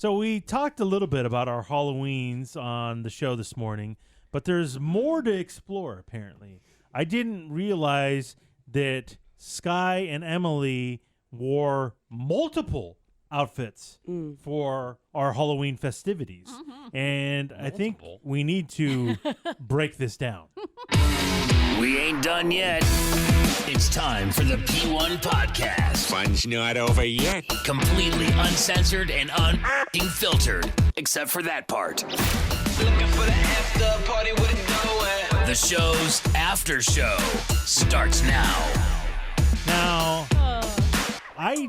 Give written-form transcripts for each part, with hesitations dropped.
So we talked a little bit about our Halloweens on the show this morning, but there's more to explore, apparently. I didn't realize that Sky and Emily wore multiple outfits for our Halloween festivities. And I think we need to break this down. We ain't done yet. It's time for the P1 Podcast. Fun's not over yet. Completely uncensored and unfiltered, except for that part. Looking for the after party with it going. The show's after show starts now. Now, I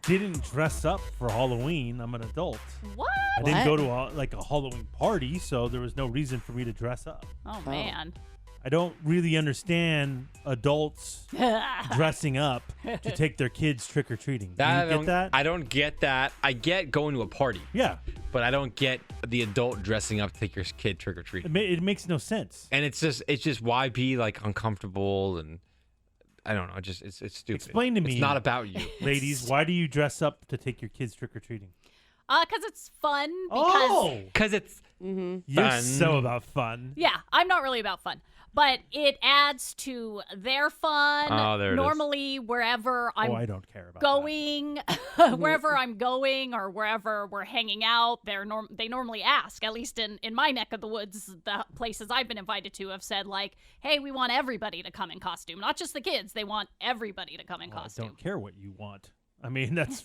didn't dress up for Halloween. I'm an adult. What? I didn't go to a Halloween party, so there was no reason for me to dress up. Oh, man. I don't really understand adults dressing up to take their kids trick-or-treating. Do you get that? I don't get that. I get going to a party. Yeah. But I don't get the adult dressing up to take your kid trick-or-treating. It makes no sense. And it's just why be like uncomfortable and I don't know. It's stupid. Explain to me. It's not about you. Ladies, why do you dress up to take your kids trick-or-treating? Because it's fun. Because Because it's You're so about fun. Yeah, I'm not really about fun. But it adds to their fun. Oh, there it is. Normally, wherever I'm I don't care about going, wherever I'm going or wherever we're hanging out, they normally ask, at least in my neck of the woods, the places I've been invited to have said, like, hey, we want everybody to come in costume. Not just the kids. They want everybody to come in costume. I don't care what you want. I mean, that's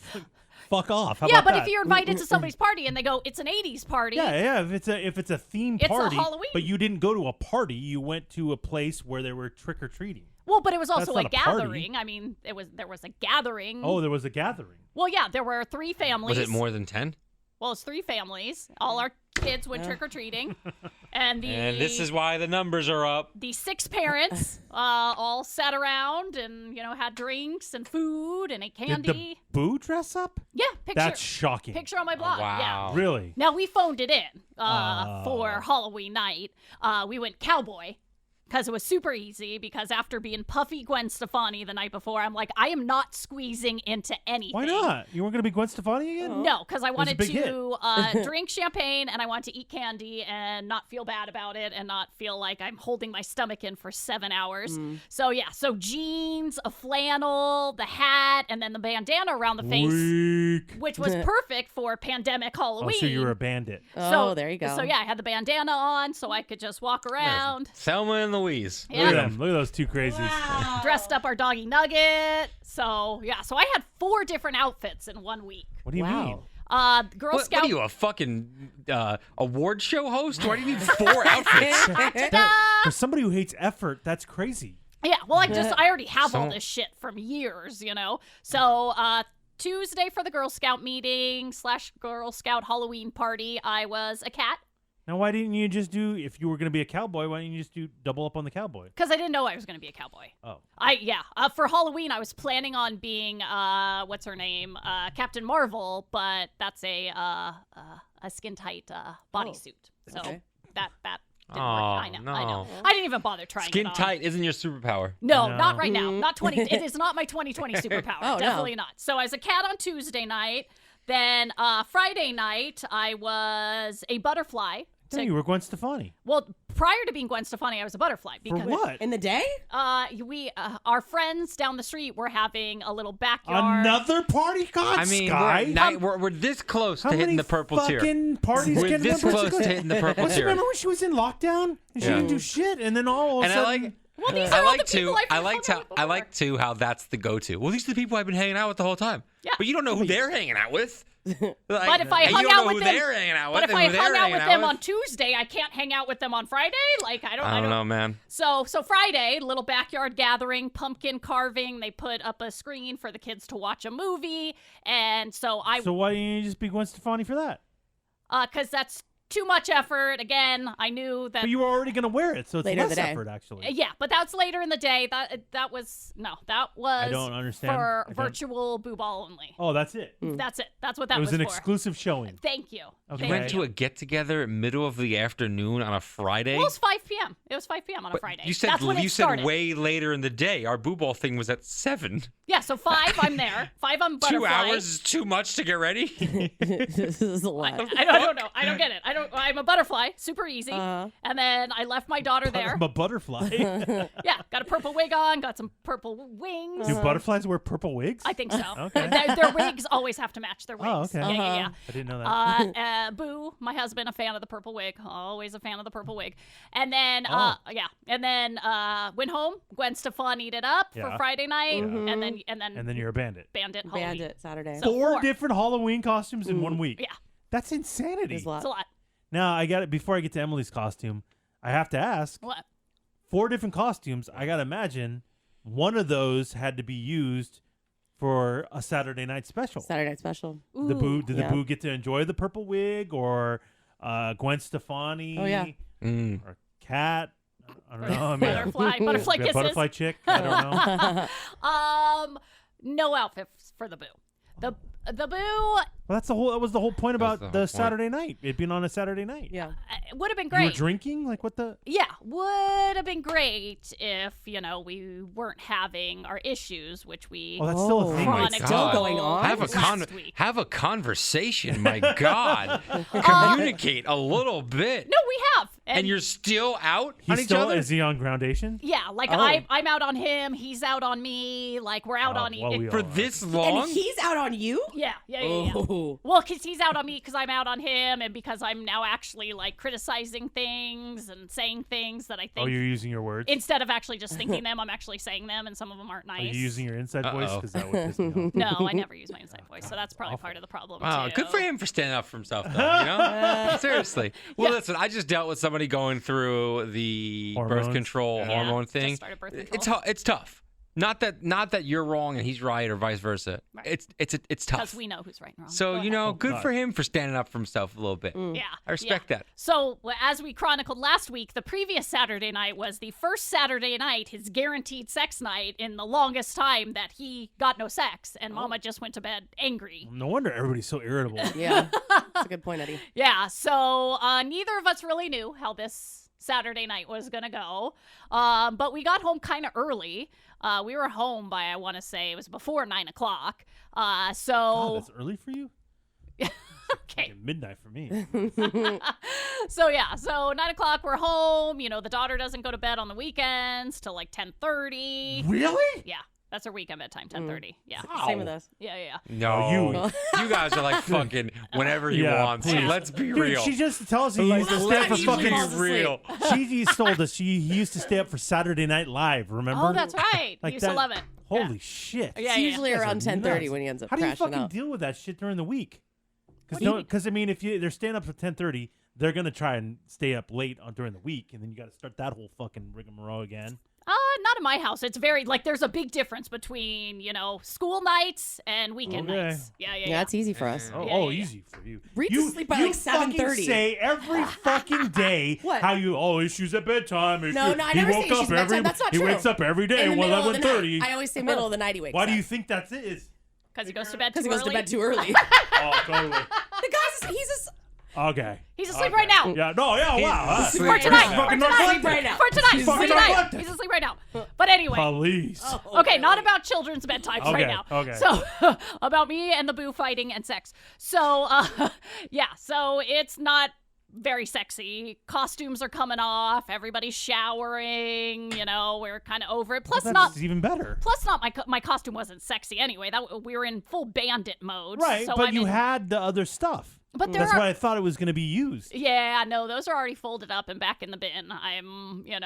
fuck off. How yeah, about but that? if you're invited to somebody's party and they go, it's an 80s party. Yeah. If it's a themed It's a party, Halloween. but you didn't go to a party, you went to a place where they were trick or treating. Well, but it was also That's a not a party. gathering. I mean, there was a gathering. Oh, there was a gathering. Well, yeah, there were 3 families. Was it more than 10? Well, it's 3 families. All our kids went trick-or-treating. And this is why the numbers are up. the 6 parents all sat around and, had drinks and food and ate candy. Did the boo dress up? Yeah, picture. That's shocking. Picture on my blog. wow. Yeah. Really? Now, we phoned it in for Halloween night. We went cowboy because it was super easy because after being puffy Gwen Stefani the night before, I'm like, I am not squeezing into anything. Why not? You weren't going to be Gwen Stefani again? No, because I wanted big to drink champagne and I wanted to eat candy and not feel bad about it and not feel like I'm holding my stomach in for 7 hours. So jeans, a flannel, the hat, and then the bandana around the face, Weak. which was perfect for pandemic Halloween. Oh, so you were a bandit. So there you go. So yeah, I had the bandana on so I could just walk around. Thelma and Louise. Yeah. Look at them. Look at those 2 crazies. Dressed up our doggy Nugget. So I had 4 different outfits in 1 week. What do you mean? Girl Scout. What are you, a fucking award show host? Why do you need 4 outfits? Ta-da! For somebody who hates effort, that's crazy. Yeah, well, I already have all this shit from years, So, Tuesday for the Girl Scout meeting / Girl Scout Halloween party, I was a cat. Now, why didn't you just do, if you were going to be a cowboy, why didn't you just do double up on the cowboy? Because I didn't know I was going to be a cowboy. Oh. For Halloween, I was planning on being, what's her name? Captain Marvel, but that's a skin-tight bodysuit. So okay. that didn't Oh, work. I know. no. I didn't even bother trying Skin it on. tight isn't your superpower. No, No. not right now. Not 20. It is not my 2020 superpower. Oh, no. Definitely not. So I was a cat on Tuesday night. Then Friday night, I was a butterfly. No, you were Gwen Stefani. Well, prior to being Gwen Stefani, I was a butterfly. For what? In the day? Our friends down the street were having a little backyard. Another party? God, I mean, Sky. we're this close How to hitting many the purple tier. fucking parties We're can this remember? close to hitting the purple tier. Remember when she was in lockdown and she Yeah. didn't do shit, and then all of a And sudden, Well, these are all the people I I've like hung out with I like before. too how that's the go-to. Well, these are the people I've been hanging out with the whole time. Yeah. But you don't know who they're hanging out with. But if I and hung you don't out know with who them, they're hanging out with, but if and I who they're hung out hanging with them with. on Tuesday, I can't hang out with them on Friday. Like I I don't know, man. So Friday, little backyard gathering, pumpkin carving. They put up a screen for the kids to watch a movie, and so so why didn't you just be Gwen Stefani for that? because that's too much effort. Again, I knew that. But you were already going to wear it, so it's Later in less the day. effort, actually. Yeah, but that's later in the day. That was I don't understand. for I don't- virtual boo ball only. Oh, that's it. That's it. That's what that It was an for. exclusive showing. Thank you. Okay. You went to a get together middle of the afternoon on a Friday. Well, it was 5 p.m. It was 5 p.m. on a But Friday. You said That's when it started. way later in the day. Our boo ball thing was at 7. Yeah, so 5, I'm there. 5, I'm 2 butterfly. hours is too much to get ready. This is a lot. I don't know. I don't get it. I'm a butterfly, super easy. Uh-huh. And then I left my daughter there. I'm a butterfly. Yeah, got a purple wig on, got some purple wings. Do butterflies wear purple wigs? I think so. Okay. Their wigs always have to match their wigs. Oh, okay. Yeah. I didn't know that. Boo, my husband, a fan of the purple wig. Always a fan of the purple wig. And then, Oh. went home. Gwen Stefani it up for Yeah. Friday night, Mm-hmm. and And then you're a bandit. Bandit Halloween. Bandit Saturday. So- 4 4. different Halloween costumes in 1 week. Yeah, That's insanity. There's a lot. it's a lot. Now, I got it. Before I get to Emily's costume, I have to ask, What? 4 different costumes. I got to imagine one of those had to be used for a Saturday night special. Saturday night special. The boo, did yeah. the boo get to enjoy the purple wig, or Gwen Stefani? Oh, yeah. Or Cat? I don't know. I mean, Butterfly kisses. butterfly chick. I don't know. No outfits for the boo. The boo Well, that was the whole point about the whole the point. Saturday night. It being on a Saturday night. Yeah. would have been You were great. drinking? Like what the? Yeah, would have been great if, we weren't having our issues, which we Oh, that's still a thing. chronicled Still going on? last week. Have a conversation. My God, communicate a little bit. No, we have. And you're still out on He's each still other. is he on groundation? Yeah, like Oh. I'm out on him, he's out on me, like we're out Oh, on well, we For all are. this And long. he's out on you? Yeah. Oh. Well, because he's out on me because I'm out on him, and because I'm now actually like criticizing things and saying things that I think Oh, you're using your words. instead of actually just thinking them, I'm actually saying them, and some of them aren't Are nice. you using your inside voice? Uh-oh. Because that would piss me off. No, I never use my inside voice, so that's probably part of the problem. Wow, too. good for him for standing up for himself, though. You know, seriously. Well, listen, I just dealt with somebody going through the Hormones? birth control Yeah. hormone Just thing. started birth It's control. it's tough. Not that you're wrong and he's right, or vice versa. Right. It's Because tough. we know who's right and wrong. So Go ahead. good God. for him for standing up for himself a little bit. Yeah, I respect that. So, as we chronicled last week, the previous Saturday night was the first Saturday night, his guaranteed sex night in the longest time that he got no sex, and Mama just went to bed angry. No wonder everybody's so irritable. Yeah. That's a good point, Eddie. Yeah, so neither of us really knew how this Saturday night was gonna go, but we got home kind of early. We were home by, I want to say, it was before 9 o'clock. God, So that's early for you. okay. Fucking midnight for me. So 9 o'clock we're home. The daughter doesn't go to bed on the weekends till like 10:30. Really? Yeah, that's her weekend bedtime, 10:30. Yeah, Same with us. yeah. No, you guys are like fucking whenever you Yeah, want. please. Let's be Dude, real. she just tells you he used to Well, stay up that's for not usually fucking. falls asleep. real. She told us he used to stay up for Saturday Night Live. Remember? Oh, that's right. Like Used to that- love it. Holy shit! Yeah, It's usually You guys around are 10:30 nuts. when he ends up How do you crashing fucking out. deal with that shit during the week? What do you mean? Because I mean, if they're staying up for 10:30, they're gonna try and stay up late during the week, and then you got to start that whole fucking rigmarole again. Not in my house. It's very like there's a big difference between school nights and weekend Okay. nights. Yeah. Yeah, it's easy for us. Oh, Yeah. easy for you. Reed's you asleep by you like fucking 7:30. say every fucking day What? how you issues at bedtime. No, I he never say woke issues up at bedtime. every. That's not he true. wakes up every day In at the middle of the 11:30. night. I always say middle of the night he wakes Why up. do you think that is? Because he goes to bed Because too he goes to early. bed too early. Oh, totally. The guy's he's Okay. He's asleep Okay. right now. Yeah. No. Yeah. Wow. He's For tonight. For Fucking tonight. narcotic. right now. For tonight. He's For fucking tonight. narcotic. He's asleep right now. But anyway. Police. Okay, not about children's bedtimes right Okay, now. okay. So about me and the boo fighting and sex. So so it's not very sexy. Costumes are coming off. Everybody's showering. We're kind of over it. Plus, That's not even better. my costume wasn't sexy anyway. That we were in full bandit mode. Right, So but I'm you in- had the other stuff. But there That's are- why I thought it was going to be used. Yeah, no, those are already folded up and back in the bin. I'm, yeah.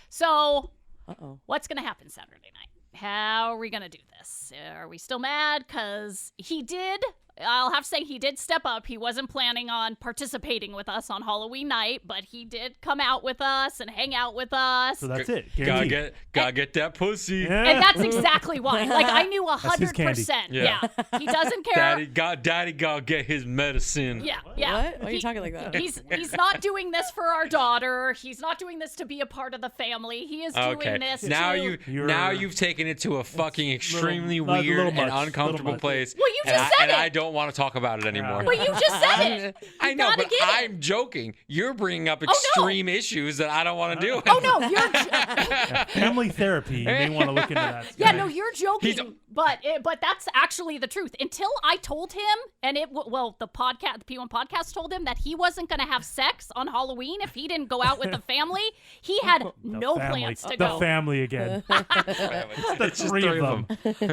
So Uh-oh. what's going to happen Saturday night? How are we going to do this? Are we still mad? Because he did, I'll have to say he did step up. He wasn't planning on participating with us on Halloween night, but he did come out with us and hang out with us. So that's it. Gotta Guaranteed. get that pussy. Yeah. And that's exactly why. Like, I knew his candy. 100%. Yeah. He doesn't care. Daddy gotta get his medicine. Yeah, yeah. What? Why are you talking like that? He's not doing this for our daughter. He's not doing this to be a part of the family. He is Okay. doing this Now to... you've taken it to a fucking extremely little weird much, and little uncomfortable much. place. Well, you and just said and it. I don't want to talk about it anymore. But you just said it. I know, gotta but get it. I'm joking. You're bringing up no. extreme issues that I don't want to do. Oh, no, you're... Family therapy. You may want to look into that. Yeah, Scott. no, you're joking, but that's actually the truth. Until I told him, and the P1 podcast told him that he wasn't going to have sex on Halloween if he didn't go out with the family. He had no family. plans to The go. family again. It's just three of them.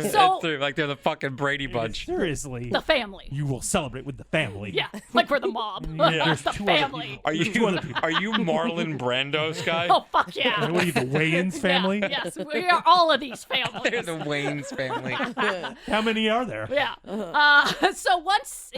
So Three, like they're the fucking Brady Bunch. Seriously. the family. You will celebrate with the family. Yeah, like we're the mob. Yeah, there's the two other family. people. Are you Marlon Brando, Sky? Oh, fuck yeah. What are you, the Wayans family? Yeah, yes, we are all of these families. They're the Waynes family. How many are there? Yeah. So once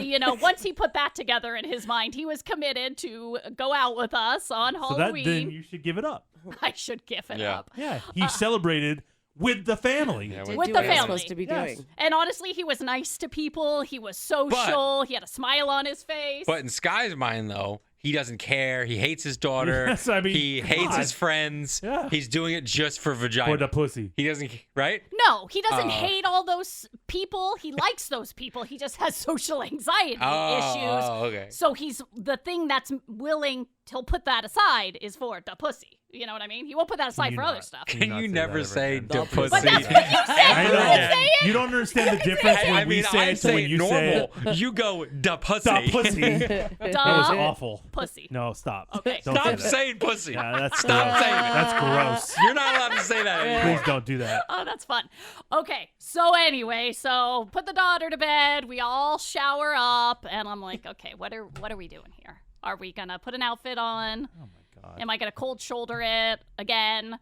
he put that together in his mind, he was committed to go out with us on So that Halloween. then you should give it up. I should give it Yeah. up. Yeah, he celebrated with the family. Yeah, Did With do the what you're family. supposed to be Yes. doing. And honestly, he was nice to people. He was social. He had a smile on his face. But in Sky's mind, though, he doesn't care. He hates his daughter. Yes, I mean, he hates God. his friends. Yeah. He's doing it just for vagina. For the pussy. He doesn't, right? no, he doesn't hate all those people. He likes those people. He just has social anxiety issues. Oh, okay. So he's the thing that's willing. He'll put that aside is for the pussy. You know what I mean? He won't put that aside you for not? other stuff. Can not you say never that ever say again. the pussy? But that's what you said. I You know. didn't say it. You don't understand the difference when I we mean, say I it to say when you say normal. it. You go the pussy. The pussy. That was Duh. awful. Pussy. No, stop. Okay. Don't say Stop that. saying pussy. Yeah, that's Stop gross. saying it. That's gross. You're not allowed to say that anymore. Please don't do that. Oh, that's fun. Okay, so anyway, so put the daughter to bed. We all shower up, and I'm like, okay, what are we doing here? Are we gonna put an outfit on? Oh my God. Am I gonna cold shoulder it again?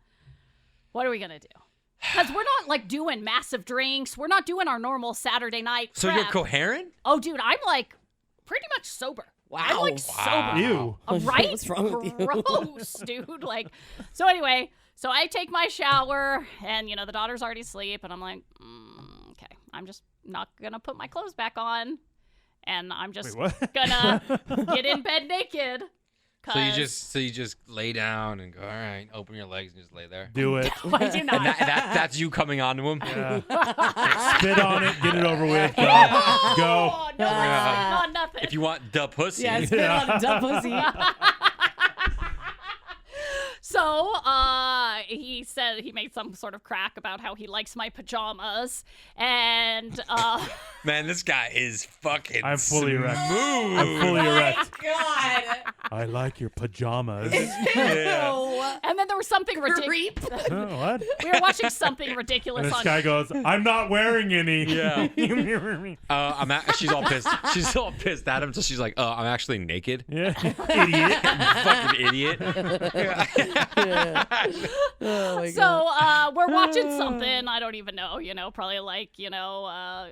What are we gonna do? Because we're not like doing massive drinks. We're not doing our normal Saturday night. So prep. you're coherent? Oh, dude, I'm like pretty much sober. I'm like Wow. sober. Ew. Right? What's wrong with you? Gross, dude. Like, so anyway, so I take my shower, and the daughter's already asleep, and I'm like, okay, I'm just not gonna put my clothes back on, and I'm just Wait, what? gonna get in bed naked. So you just lay down and go, all right, open your legs and just lay there. Do it. I do not. And that's you coming onto him? Yeah. Spit on it. Get it over with. Go. Oh, Go. no, not nothing. If you want the pussy. Yeah, spit on a dumb pussy. So he said he made some sort of crack about how he likes my pajamas, and Man, this guy is fucking I'm fully erect. smooth. I'm fully erect. God. I like your pajamas. Yeah. and then there was something ridiculous. Oh, what? We were watching something And ridiculous this on. guy goes, I'm not wearing any. Yeah. Yeah. She's all pissed. She's all pissed at him, so she's like, I'm actually naked. Idiot. Fucking idiot. Oh my So God. we're watching something I don't even know, probably like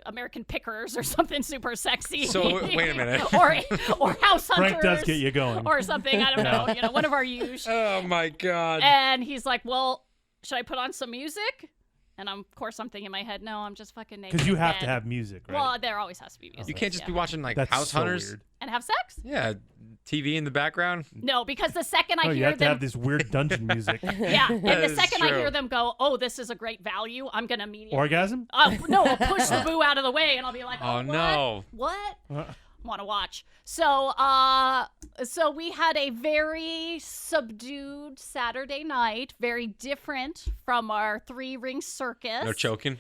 American Pickers or something super sexy. So, wait a minute. or House Hunters. Frank does get you going. Or something I don't know. One of our usual. Oh my god. And he's like, "Well, should I put on some music?" And of course I'm thinking in my head, "No, I'm just fucking naked." Because you in have bed." to have music, right? Well, there always has to be music. You can't just yeah. be watching like That's House so Hunters. weird. And have sex? Yeah, TV in the background. No, because the second I Oh, you hear have to them, have this weird dungeon music. yeah, and That the is second I true. hear them go, "Oh, this is a great value," I'm gonna immediately. Orgasm? No, I'll push the boo out of the way, and I'll be like, Oh, "Oh, what? no. What? Want to watch?" So, so we had a very subdued Saturday night, very different from our 3-ring circus. No choking.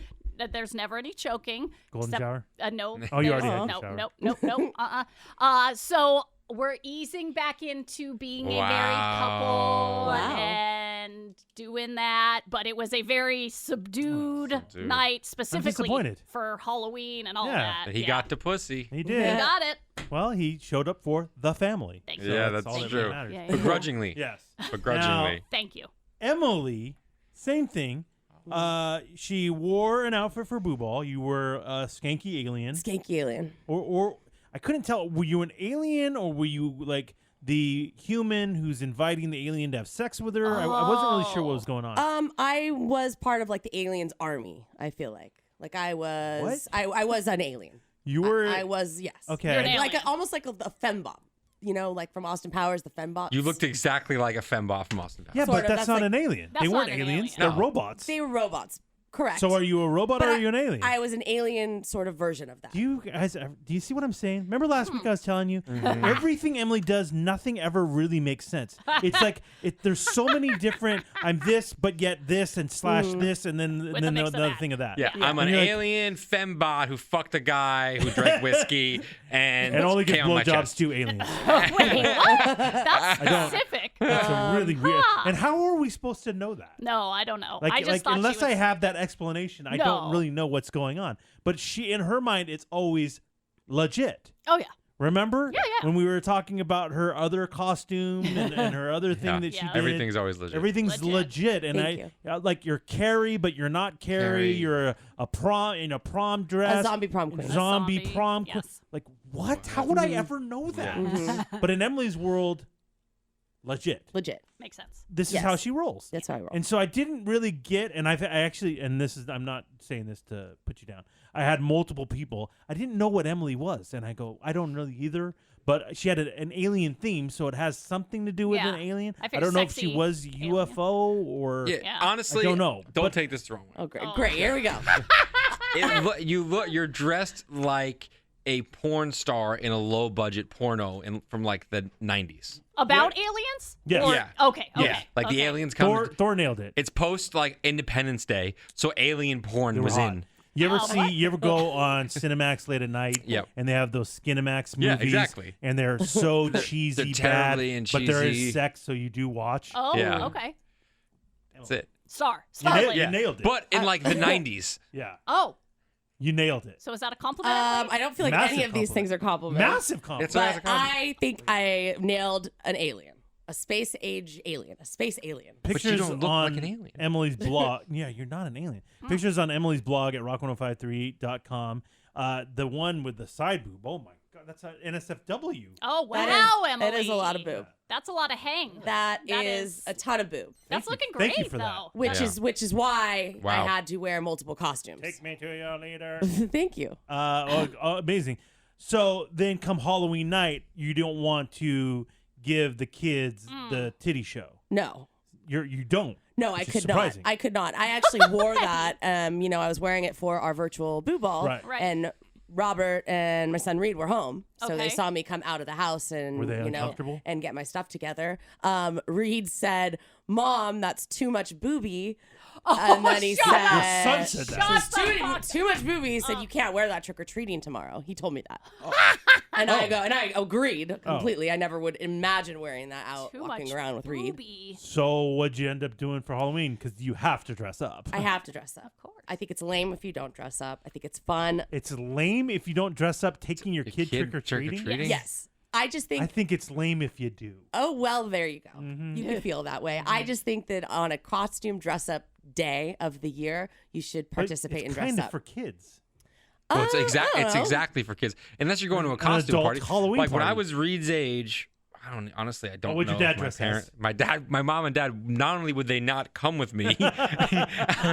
There's never any choking. Golden except- shower? No. Oh, you there's- already had no, your shower. no. So we're easing back into being a married couple Wow. and doing that, but it was a very subdued Subdued. night, specifically disappointed. for Halloween and all Yeah. that. But he got the pussy. He He did. got it. Well, he showed up for the family. Thank So you. Yeah, that's that's all that true. matters. Yeah, yeah. Begrudgingly. Yes. Begrudgingly. Thank you. Emily, same thing. She wore an outfit for Boo Ball. You were a skanky alien. Skanky alien. Or I couldn't tell. Were you an alien or were you like the human who's inviting the alien to have sex with her? I wasn't really sure what was going on. I was part of like the aliens army. I feel like I was. I was an alien. You were. I was, yes. Okay. You're an Like alien. almost like a fembot. You know, like from Austin Powers, the fembots. You looked exactly like a fembot from Austin Powers. Yeah, Sort but of, that's that's not like- an alien. That's They not weren't an aliens. alien. They're No. robots. They were robots. Correct. So are you a robot But or are you an alien? I was an alien sort of version of that. Do you guys? Do you see what I'm saying? Remember last week I was telling you Mm-hmm. everything Emily does, nothing ever really makes sense. It's like there's so many different. I'm this, but yet this, and slash this, and then With a mix of another that. thing of that. Yeah, I'm an And you're like- alien fembot who fucked a guy who drank whiskey and and only gives came on my blowjobs chest. to aliens. Wait, what? That's don't- specific. That's a really weird. huh. And how are we supposed to know that? No, I don't know. Like, I just thought unless she was... I have that explanation, I don't No. really know what's going on. But she, in her mind, it's always legit. Oh, yeah. Remember? Yeah, yeah. When we were talking about her other costume and her other thing Yeah. that she Yeah. did. Everything's always legit. Everything's legit. And Thank like you're Carrie, but you're not Carrie. Carrie. You're a prom in a prom dress. A zombie prom queen. Zombie zombie, prom queen. yes. Like what? How would I ever know that? Mm-hmm. But in Emily's world, legit. Legit. Makes sense. This is Yes. how she rolls. That's how I roll. And so I didn't really get, and I actually, and this is, I'm not saying this to put you down. I had multiple people. I didn't know what Emily was, and I go, I don't really either. But she had an alien theme, so it has something to do with Yeah. an alien. I I figured don't know if she sexy was alien. UFO or. Yeah, Yeah. honestly, I don't know, Don't but- take this the wrong way. Oh, great. Oh. Great. Here we go. You're dressed like a porn star in a low budget porno from like the 90s. About aliens? Yes. Or- Yeah. Okay. Yeah, like the okay. aliens come. Thor nailed it. It's post like Independence Day, so alien porn They were was hot. in. You ever Oh, see? You ever go on Cinemax late at night? Yep. And they have those Skinemax movies. Yeah, exactly. And they're so cheesy, they're bad, terribly and but there is cheesy. sex, so you do watch. Oh, Yeah. okay. That's it. Star. You, na- Starlet. you nailed it. But in like the 90s. yeah, Oh, you nailed it. so is that a compliment? I don't feel like Massive any of these compliment. things are compliments. Massive compliment. It's a- But I think I nailed an alien. A space age alien. A space alien. But you Pictures don't look on like an alien. Emily's blog. Yeah, you're not an alien. Pictures on Emily's blog at rock1053.com. The one with the side boob. Oh my God, that's an NSFW. Oh, That wow, is- Emily. That is a lot of boob. That's a lot of hang. That That is a ton of boob. That's Thank you. looking great, Thank you for that. though. Which Yeah. is why Wow. I had to wear multiple costumes. Take me to your leader. Thank you. Amazing. So then, come Halloween night, you don't want to give the kids the titty show. No. You don't. No, I which is could surprising. not. I could not. I actually wore that. I was wearing it for our virtual boo ball. Right. Right. And Robert and my son Reed were home. So Okay. they saw me come out of the house and Were they uncomfortable? and get my stuff together. Reed said, "Mom, that's too much booby." And then he shut up. said, Your son said that. Shut the fuck too much booby. He said, "You can't wear that trick or treating tomorrow." He told me that. And I agreed completely. I never would imagine wearing that out Too walking much around with Reed. booby. So what'd you end up doing for Halloween? Because you have to dress up. I have to dress up. Of course. I think it's lame if you don't dress up. I think it's fun. It's lame if you don't dress up taking your kid kid trick-or-treating. trick-or-treating? Yes. I just think I think it's lame if you do. oh, well, there you go. Mm-hmm. You can feel that way. I just think that on a costume dress up day of the year, you should But participate it's and dress kind of up. for kids. Well, it's I it's don't know. exactly for kids, unless you're going to a costume adult party. Halloween like when I party. was Reed's age, I don't honestly. I don't what'd know. your dad if my dress parent, as? my mom and dad. Not only would they not come with me, I'd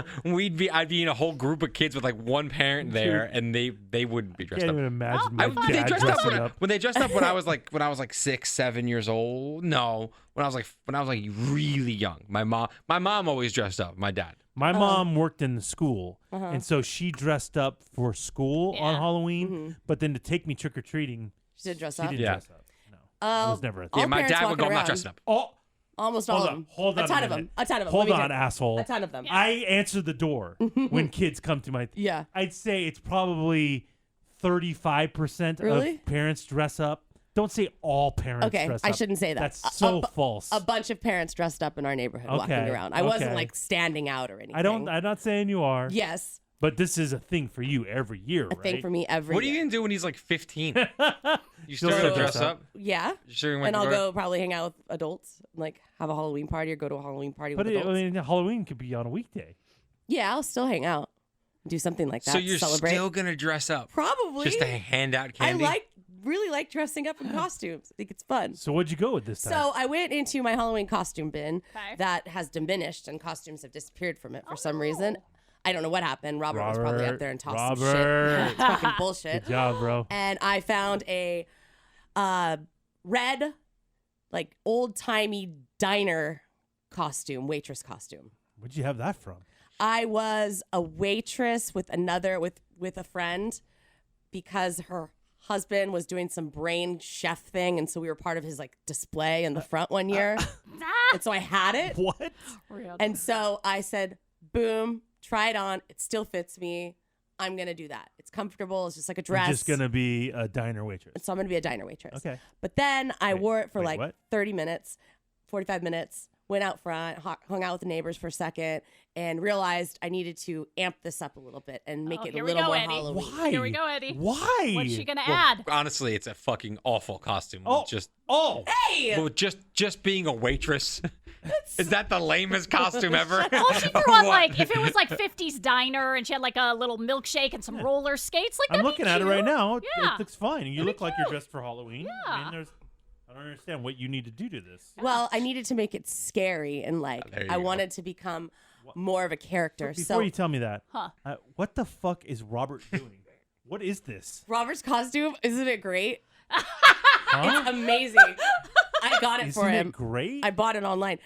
be in a whole group of kids with like one parent there, and they wouldn't be dressed Can't up. even imagine my They dad dressed up dressing when, up. when they dressed up when I was like 6, 7 years old. No, when I was like really young. My mom always dressed up. My dad. My mom worked in the school, and so she dressed up for school on Yeah. Halloween. But then to take me trick or treating, She did dress she up. didn't Yeah. dress up. No, it was never a thing. Yeah, All my parents dad would walking go. I'm not around. dressing up. Oh, Almost all hold of on, them. hold on A ton a of them. minute. A ton of them. Hold Let me on, get- asshole. A ton of them. I answer the door when kids come to my. Yeah. I'd say it's probably 35% Really? of parents dress up. Don't say all parents Okay, dress I up. shouldn't say that. That's so false. A bunch of parents dressed up in our neighborhood walking Okay, around. I wasn't okay. like standing out or anything. I'm not saying you are. Yes. But this is a thing for you every year, A right? thing for me every What are year. you gonna do when he's like 15? You still Still gonna dress dress up? up? Yeah. You sure you want And to I'll go probably hang out with adults, like have a Halloween party or go to a Halloween party But with adults. Halloween could be on a weekday. Yeah, I'll still hang out. Do something like that. So you're celebrate. still gonna dress up? Probably. Just to hand out candy? Really like dressing up in costumes. I think it's fun. So what'd you go with this time? So I went into my Halloween costume bin Okay. that has diminished and costumes have disappeared from it for some reason. I don't know what happened. Robert was probably up there and tossed some shit. Fucking bullshit. Good job, bro. And I found a red, like old-timey diner costume, waitress costume. Where'd you have that from? I was a waitress with a friend because her husband was doing some brain chef thing, and so we were part of his like display in the front one year. And so I had it. What? And so I said, boom, try it on. It still fits me. I'm going to do that. It's comfortable. It's just like a dress. You're just going to be a diner waitress. So I'm going to be a diner waitress. Okay. But then I wore it for wait, like what? 30 minutes, 45 minutes, went out front, hung out with the neighbors for a second, and realized I needed to amp this up a little bit and make it a little more Eddie. Halloween. Why? Here we go, Eddie. Why? What's she gonna add? Honestly, it's a fucking awful costume. Oh. Hey! Well, just being a waitress. Is that the lamest costume ever? Well, she threw Or on what? like if it was like 50s diner and she had like a little milkshake and some roller skates. Like I'm that'd looking be at it right cute. now. Yeah. It looks fine. You look like you're dressed for Halloween. Yeah. I mean, I don't understand what you need to do to this. Well, I needed to make it scary and like there you I go. wanted to become more of a character. Before So you tell me that, Huh. what the fuck is Robert doing? What is this? Robert's costume, isn't it great? Huh? It's amazing. I got it for Isn't him. it great? I bought it online.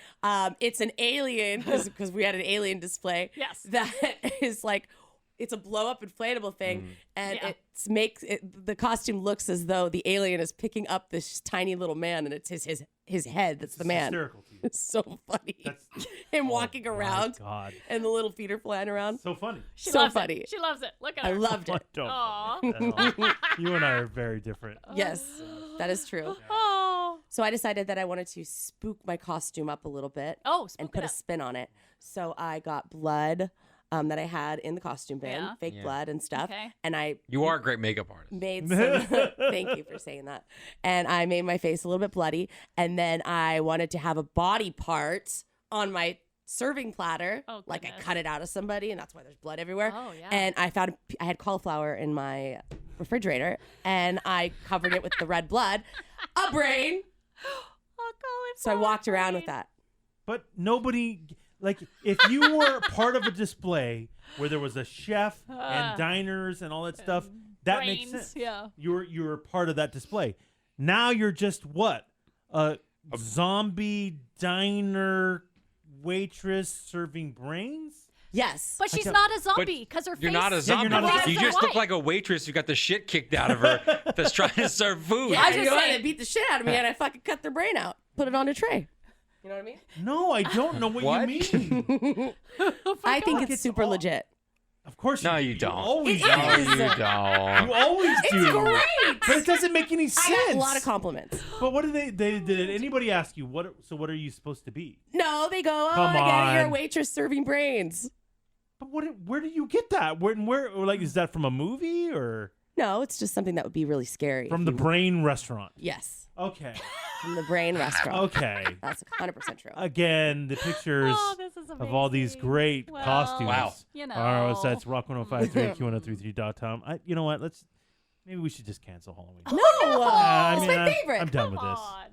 It's an alien because we had an alien display. Yes. That is like, it's a blow up inflatable thing, and Yeah. the costume looks as though the alien is picking up this tiny little man, and it's his head that's the man. Hysterical to you. It's so funny. That's- Him walking My around God. and the little feet are flying around. So funny. She So loves funny. It. She loves it. Look at I her. loved I it. don't Aw. love it at all. You and I are very different. Yes, that is true. Oh. So I decided that I wanted to spook my costume up a little bit. Oh, and spook put it a up. spin on it. So I got blood that I had in the costume bin, Yeah. fake blood and stuff. Okay. And I You are a great makeup artist. made some. Thank you for saying that. And I made my face a little bit bloody. And then I wanted to have a body part on my serving platter. Oh, like I goodness. cut it out of somebody, and that's why there's blood everywhere. Oh, yeah. And I had cauliflower in my refrigerator, and I covered it with the red blood, a brain. Oh, So I walked around with that. But nobody, like, if you were part of a display where there was a chef and diners and all that stuff, that makes brains, sense. yeah. You were part of that display. Now you're just what? A zombie diner waitress serving brains? Yes. But she's don't- not a zombie because her face. You're not a zombie. not a zombie. You just look like a waitress who got the shit kicked out of her that's trying to serve food. Yeah, I was you just know, saying- they beat the shit out of me, and I fucking cut their brain out, put it on a tray. You know what I mean? No, I don't know what What? you mean. I think God. it's super all- legit. Of course No, you you don't. always It do. No, is. you You don't. always do. It's great. But it doesn't make any sense. I got a lot of compliments. But what did did anybody ask you what are you supposed to be? No, they go, oh, Come I get it. You're a on. waitress serving brains. But where do you get that? Where like is that from a movie or No, it's just something that would be really scary. from the Brain restaurant? Yes, Okay. from the Brain restaurant. Okay. That's 100% true. Again, the pictures Oh, this is of all these amazing. great Well, costumes. Wow. You know. Our website's rock1053 q1033.com. You know what? Maybe we should just cancel Halloween. No, I it's mean, my favorite. I'm done with Come this. on.